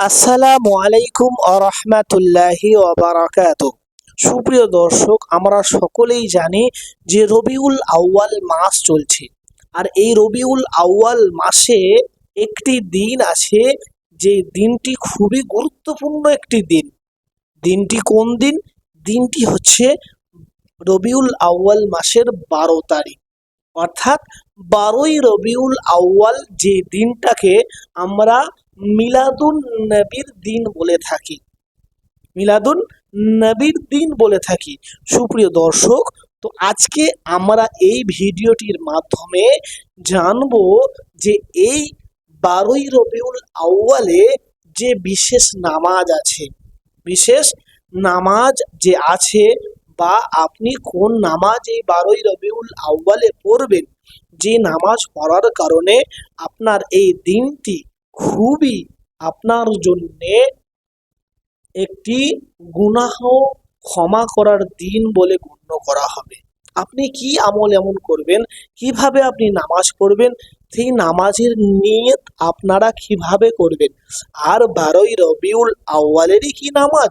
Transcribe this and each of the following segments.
আসসালামু আলাইকুম আরহামাতুল্লাহি ওয়াবারাকাতুহু। সুপ্রিয় দর্শক, আমরা সকলেই জানি যে রবিউল আউয়াল মাস চলছে। আর এই রবিউল আউয়াল মাসে একটি দিন আছে, যে দিনটি খুবই গুরুত্বপূর্ণ একটি দিন। দিনটি কোন দিন? দিনটি হচ্ছে রবিউল আউয়াল মাসের 12 তারিখ, অর্থাৎ 12ই রবিউল আউয়াল, যে দিনটাকে আমরা মিলাদুন নবীর দিন বলে থাকি। মিলাদুন নবীর দিন বলে থাকি। সুপ্রিয় দর্শক, তো আজকে আমরা এই ভিডিওটির মাধ্যমে জানবো যে এই 12ই রবিউল আউয়ালে যে বিশেষ নামাজ আছে, বিশেষ নামাজ যে আছে, বা আপনি কোন নামাজ এই 12ই রবিউল আউয়ালে পড়বেন, যে নামাজ পড়ার কারণে আপনার এই দিনটি খুবই আপনার জন্যে একটি গুনাহ ক্ষমা করার দিন বলে গণ্য করা হবে। আপনি কি আমল এমন করবেন, কিভাবে আপনি নামাজ পড়বেন, সেই নামাজের নিয়ত আপনারা কিভাবে করবেন, আর 12ই রবিউল আউয়ালেরই কি নামাজ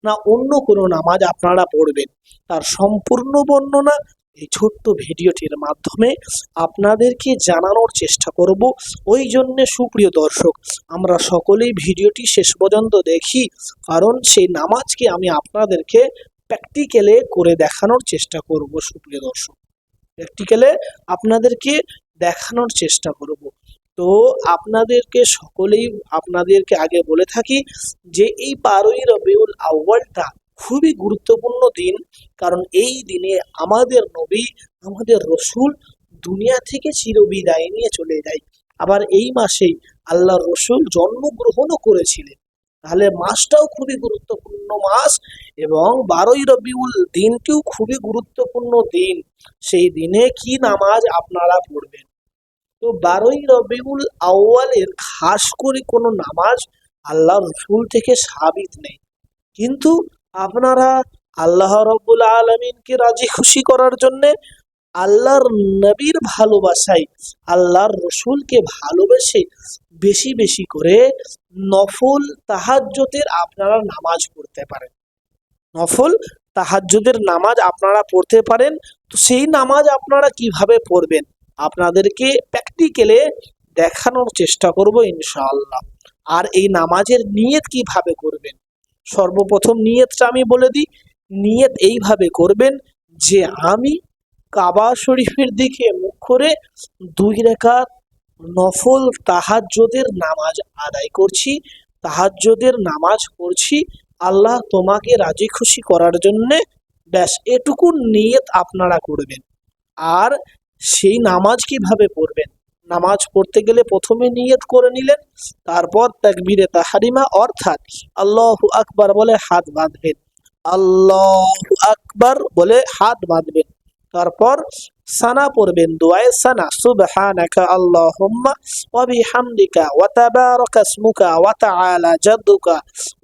না অন্য কোনো নামাজ আপনারা পড়বেন, তার সম্পূর্ণ বর্ণনা এই ছোট্ট ভিডিওটির মাধ্যমে আপনাদেরকে জানানোর চেষ্টা করব। ওই জন্যে সুপ্রিয় দর্শক, আমরা সকলেই ভিডিওটি শেষ পর্যন্ত দেখি, কারণ সেই নামাজকে আমি আপনাদেরকে প্র্যাকটিক্যালে করে দেখানোর চেষ্টা করব। সুপ্রিয় দর্শক, প্র্যাকটিক্যালে আপনাদেরকে দেখানোর চেষ্টা করব। তো আপনাদেরকে আগে বলে থাকি যে এই 12ই রবিউল আউয়ালটা খুবই গুরুত্বপূর্ণ দিন, কারণ এই দিনে আমাদের নবী, আমাদের রসুল দুনিয়া থেকে চিরবিদায় নিয়ে চলে যায়। আবার এই মাসেই আল্লাহর রসুল জন্মগ্রহণও করেছিলেন। তাহলে মাসটাও খুবই গুরুত্বপূর্ণ মাস, এবং 12ই রবিউল দিনটিও খুবই গুরুত্বপূর্ণ দিন। সেই দিনে কি নামাজ আপনারা পড়বেন? তো 12ই রবিউল আউয়ালের খাস করে কোনো নামাজ আল্লাহ রসুল থেকে সাবিত নেই, কিন্তু আপনারা আল্লাহ রব্বুল আলমিনকে রাজি খুশি করার জন্যে, আল্লাহর নবীর ভালোবাসায়, আল্লাহর রসুলকে ভালোবেসে বেশি বেশি করে নফল তাহাজ্জুদের আপনারা নামাজ পড়তে পারেন। নফল তাহাজ্জুদের নামাজ আপনারা পড়তে পারেন। তো সেই নামাজ আপনারা কিভাবে পড়বেন আপনাদেরকে প্র্যাকটিক্যালে দেখানোর চেষ্টা করব ইনশাআল্লাহ। আর এই নামাজের নিয়ত কিভাবে করবেন, সর্বপ্রথম নিয়তটা আমি বলে দিই। নিয়ত এইভাবে করবেন যে আমি কাবা শরীফের দিকে মুখ করে 2 রাকাত নফল তাহাজ্জুদের নামাজ আদায় করছি, তাহাজ্জুদের নামাজ পড়ছি আল্লাহ তোমাকে রাজি খুশি করার জন্যে। ব্যাস এটুকু নিয়ত আপনারা করবেন। আর সেই নামাজ কিভাবে পড়বেন? নামাজ পড়তে গেলে প্রথমে নিয়ত করে নিলেন, তারপর তাকবীরে তাহরিমা অর্থাৎ আল্লাহু আকবার বলে হাত বাঁধবেন, আল্লাহু আকবার বলে হাত বাঁধবেন। তারপর সানা পড়বেন, দোয়ায়ে সানা, সুবহানাকা আল্লাহুম্মা ওয়া বিহামদিকা ওয়া তাবারাকা ইসমুকা ওয়া তাআলা জাদ্দুকা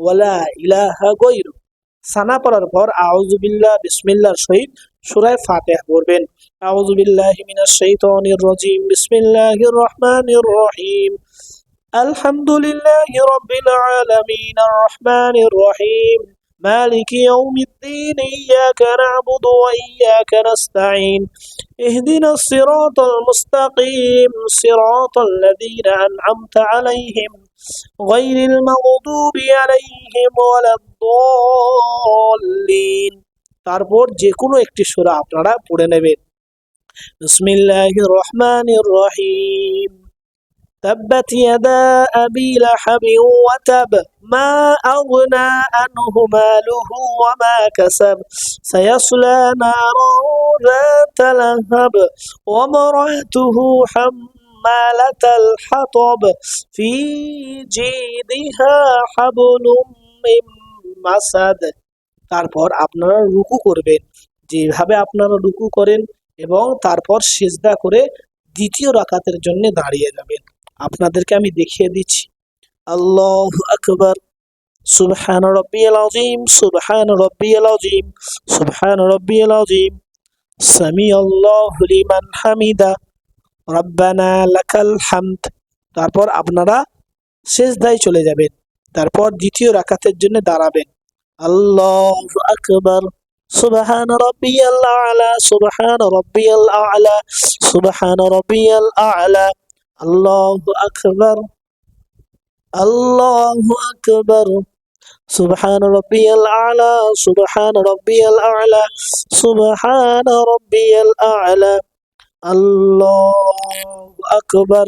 ওয়া লা ইলাহা গায়রুক। সানা পড়ার পর আউযু বিল্লাহ বিসমিল্লাহর সহিত সূরা ফাতিহা পড়বেন। আউযু বিল্লাহি মিনাশ শাইতানির রাজীম, বিসমিল্লাহির রহমানির রহিম, আলহামদুলিল্লাহি রাব্বিল আলামিন, আর রহমানির রহিম, মালিকি ইয়াউমিদ্দিন, ইয়্যাকা না'বুদু ওয়া ইয়্যাকা নাস্তাঈন, ইহদিনাস সিরাতাল মুস্তাকিম, সিরাতাল লাযীনা আন'আমতা আলাইহিম গায়রিল মাগদুবি আলাইহিম ওয়ালাদ-দাল্লিন। তারপর যে কোনো একটি সূরা আপনারা পড়ে নেবেন। বিসমিল্লাহির রহমানির রহিম, تبت يدا أبي لهب وتب ما أغنى عنه ماله وما كسب سيصلى نارا ذات لهب وامرأته حمالة الحطب في جيدها حبل من مسد। তারপর আপনারা রুকু করবেন, যেভাবে আপনারা রুকু করেন, এবং তারপর সিজদা করে দ্বিতীয় রাকাতের জন্য দাঁড়িয়ে যাবেন। আপনাদেরকে আমি দেখিয়ে দিচ্ছি। আল্লাহু আকবার, সুবহান রাব্বিয়াল আযীম, সুবহান রাব্বিয়াল আযীম, সুবহান রাব্বিয়াল আযীম, সামিআল্লাহু লিমান হামিদা, রব্বানা লাকাল হামদ। তারপর আপনারা সিজদায় চলে যাবেন। তারপর দ্বিতীয় রাকাতের জন্য দাঁড়াবেন। আল্লাহু আকবার, সুবহান রাব্বিয়াল আ'লা, সুবহান রাব্বিয়াল আ'লা, সুবহান রাব্বিয়াল আ'লা, আল্লাহু আকবার, আল্লাহু আকবার, সুবহান রাব্বিয়াল আ'লা, সুবহান রাব্বিয়াল আ'লা, সুবহান রাব্বিয়াল আ'লা, আল্লাহু আকবার।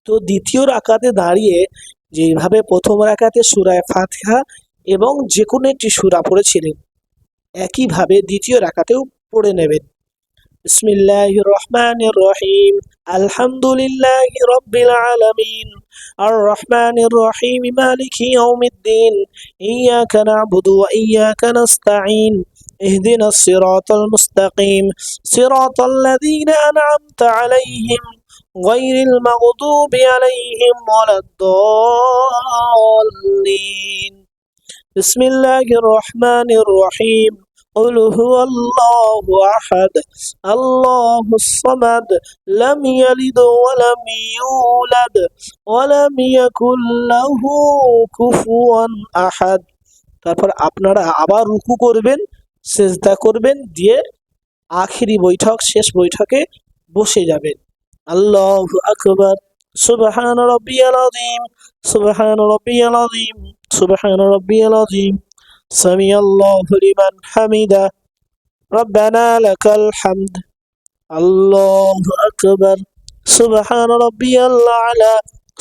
তো দ্বিতীয় রাকাতে দাঁড়িয়ে যেভাবে প্রথম রাকাতে সূরা ফাতিহা এবং যে কোনো একটি সূরা পড়েছিলেন, একইভাবে দ্বিতীয় রাকাতেও পড়ে নেবেন। বিসমিল্লাহির রহমানির রহিম, আলহামদুলিল্লাহি রাব্বিল আলামিন, আর রহমানির রহিম, মালিকি ইয়াউমিদ্দিন, ইয়াকা না'বুদু ওয়া ইয়াকা নাস্তাঈন, ইহদিনাস সিরাতাল মুস্তাকিম, সিরাতাল লাযীনা আন'আমতা আলাইহিম গায়রিল মাগদুবি আলাইহিম ওয়ালাদ-দাল্লিন। বিসমিল্লাহির রহমানির রহিম, قل هو الله أحد الله الصمد لم يلد ولم يولد ولم يكن له كفوا أحد। তারপর আপনারা আবার রুকু করবেন, সিজদা করবেন, দিয়ে আখিরি বৈঠক শেষ বৈঠকে বসে যাবেন। আল্লাহু আকবার, সুবহান রাব্বিয়াল আযীম, সুবহান রাব্বিয়াল আযীম, সুবহান রাব্বিয়াল আযীম, সামিআল্লাহু লিমান হামিদা, রব্বানা লাকাল হামদ, আল্লাহু আকবার, সুবহান রাব্বিয়াল আ'লা,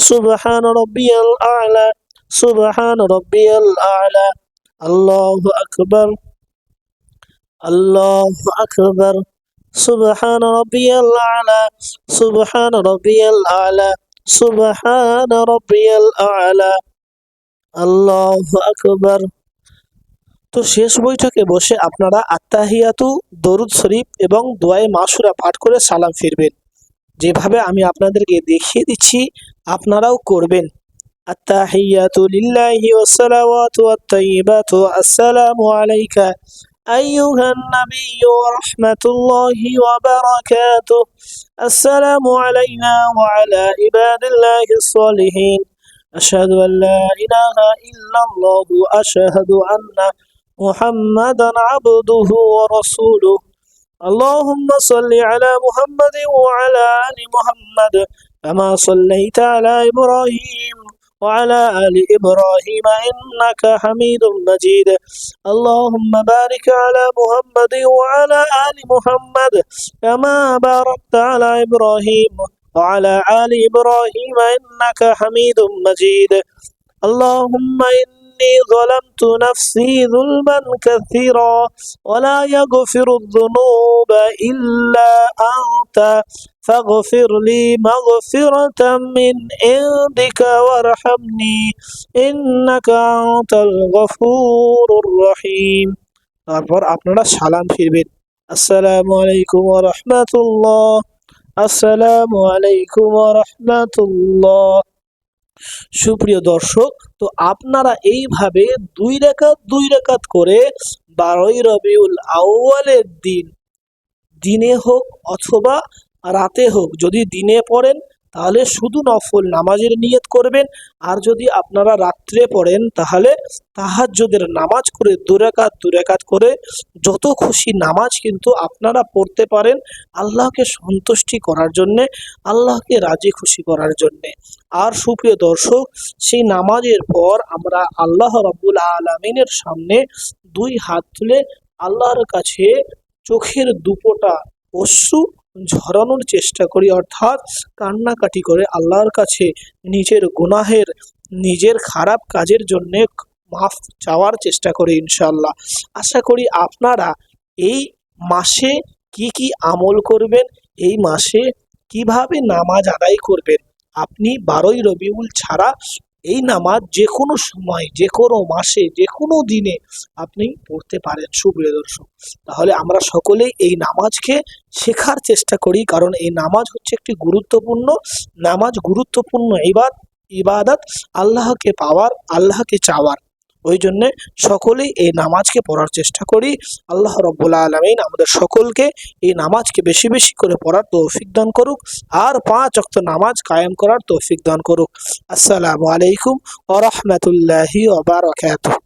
সুবহান রাব্বিয়াল আ'লা, সুবহান রাব্বিয়াল আ'লা, আল্লাহু আকবার, আল্লাহু আকবার, সুবহান রাব্বিয়াল আ'লা, সুবহান রাব্বিয়াল আ'লা, সুবহান রাব্বিয়াল আ'লা, আল্লাহু আকবার। তো শেষ বৈঠকে বসে আপনারা আত্তাহিয়াতু, দরুদ শরীফ এবং দোয়ায়ে মাসুরা পাঠ করে সালাম ফিরবেন। যেভাবে আমি আপনাদেরকে দেখিয়ে দিচ্ছি আপনারাও করবেন। আত্তাহিয়াতু লিল্লাহি ওয়াস সালাওয়াতু ওয়াত তাইয়্যিবাতু, আসসালামু আলাইকা আইয়ুহান নাবিয়্যু ওয়া রাহমাতুল্লাহি ওয়া বারাকাতুহু, আসসালামু আলাইনা ওয়া আলা ইবাদিল্লাহিস সালিহিন, আশহাদু আল লা ইলাহা ইল্লাল্লাহু, আশহাদু আন্না মুহাম্মাদান আবদুহু ওয়া রাসূলুহু, আল্লাহুম্মা সাল্লি আলা মুহাম্মাদিন ওয়া আলা আলি মুহাম্মাদ কামা সাল্লাইতা আলা ইব্রাহিম ওয়া আলা আলি ইব্রাহিম ইন্নাকা হামিদুম মাজিদ, আল্লাহুম্মা বারিক আলা মুহাম্মাদিন ওয়া আলা আলি মুহাম্মাদ কামা বারাকতা আলা ইব্রাহিম ওয়া আলা আলি ইব্রাহিম ইন্নাকা হামিদুম মাজিদ, আল্লাহুম্মা إني ظلمت نفسي ظلما كثيرا ولا يغفر الذنوب إلا أنت فاغفر لي مغفرة من عندك وارحمني إنك أنت الغفور الرحيم। তারপর আপনারা সালাম ফিরবেন। আসসালামু আলাইকুম ওয়া রাহমাতুল্লাহ, আসসালামু আলাইকুম ওয়া রাহমাতুল্লাহ। সুপ্রিয় দর্শক, তো আপনারা এইভাবে দুই রাকাত করে 12ই রবিউল আউয়ালের দিনে হোক অথবা রাতে হোক, যদি দিনে পড়েন তাহলে শুধু নফল নামাজের নিয়ত করবেন, আর যদি আপনারা রাত্রে পড়েন তাহলে তাহাজ্জুদের নামাজ করে 2 রাকাত করে যত খুশি নামাজ কিন্তু আপনারা পড়তে পারেন আল্লাহকে সন্তুষ্টি করার জন্যে, আল্লাহকে রাজি খুশি করার জন্যে। আর সুপ্রিয় দর্শক, সেই নামাজের পর আমরা আল্লাহ রাব্বুল আলামিনের সামনে 2 হাত তুলে আল্লাহর কাছে চোখের দুপোটা অশ্রু ঝরানোর চেষ্টা করি, অর্থাৎ কান্নাকাটি করে আল্লাহর কাছে নিজের গুনাহের, নিজের খারাপ কাজের জন্যে মাফ চাওয়ার চেষ্টা করি ইনশাআল্লাহ। আশা করি আপনারা এই মাসে কি কি আমল করবেন, এই মাসে কিভাবে নামাজ আদায় করবেন, আপনি 12ই রবিউল ছাড়া এই নামাজ যে কোনো সময়, যে কোনো মাসে, যে কোনো দিনে আপনি পড়তে পারেন সুপ্রিয় দর্শক। তাহলে আমরা সকলেই এই নামাজকে শেখার চেষ্টা করি, কারণ এই নামাজ হচ্ছে একটি গুরুত্বপূর্ণ নামাজ, গুরুত্বপূর্ণ ইবাদত, আল্লাহকে পাওয়ার, আল্লাহকে চাওয়ার। ওই জন্যে সকলেই এই নামাজকে পড়ার চেষ্টা করি। আল্লাহ রাব্বুল আলামিন আমাদের সকলকে এই নামাজকে বেশি বেশি করে পড়ার তৌফিক দান করুক আর 5 ওয়াক্ত নামাজ কায়েম করার তৌফিক দান করুক। আসসালামু আলাইকুম ওয়া রাহমাতুল্লাহি ওয়া বারাকাতুহু।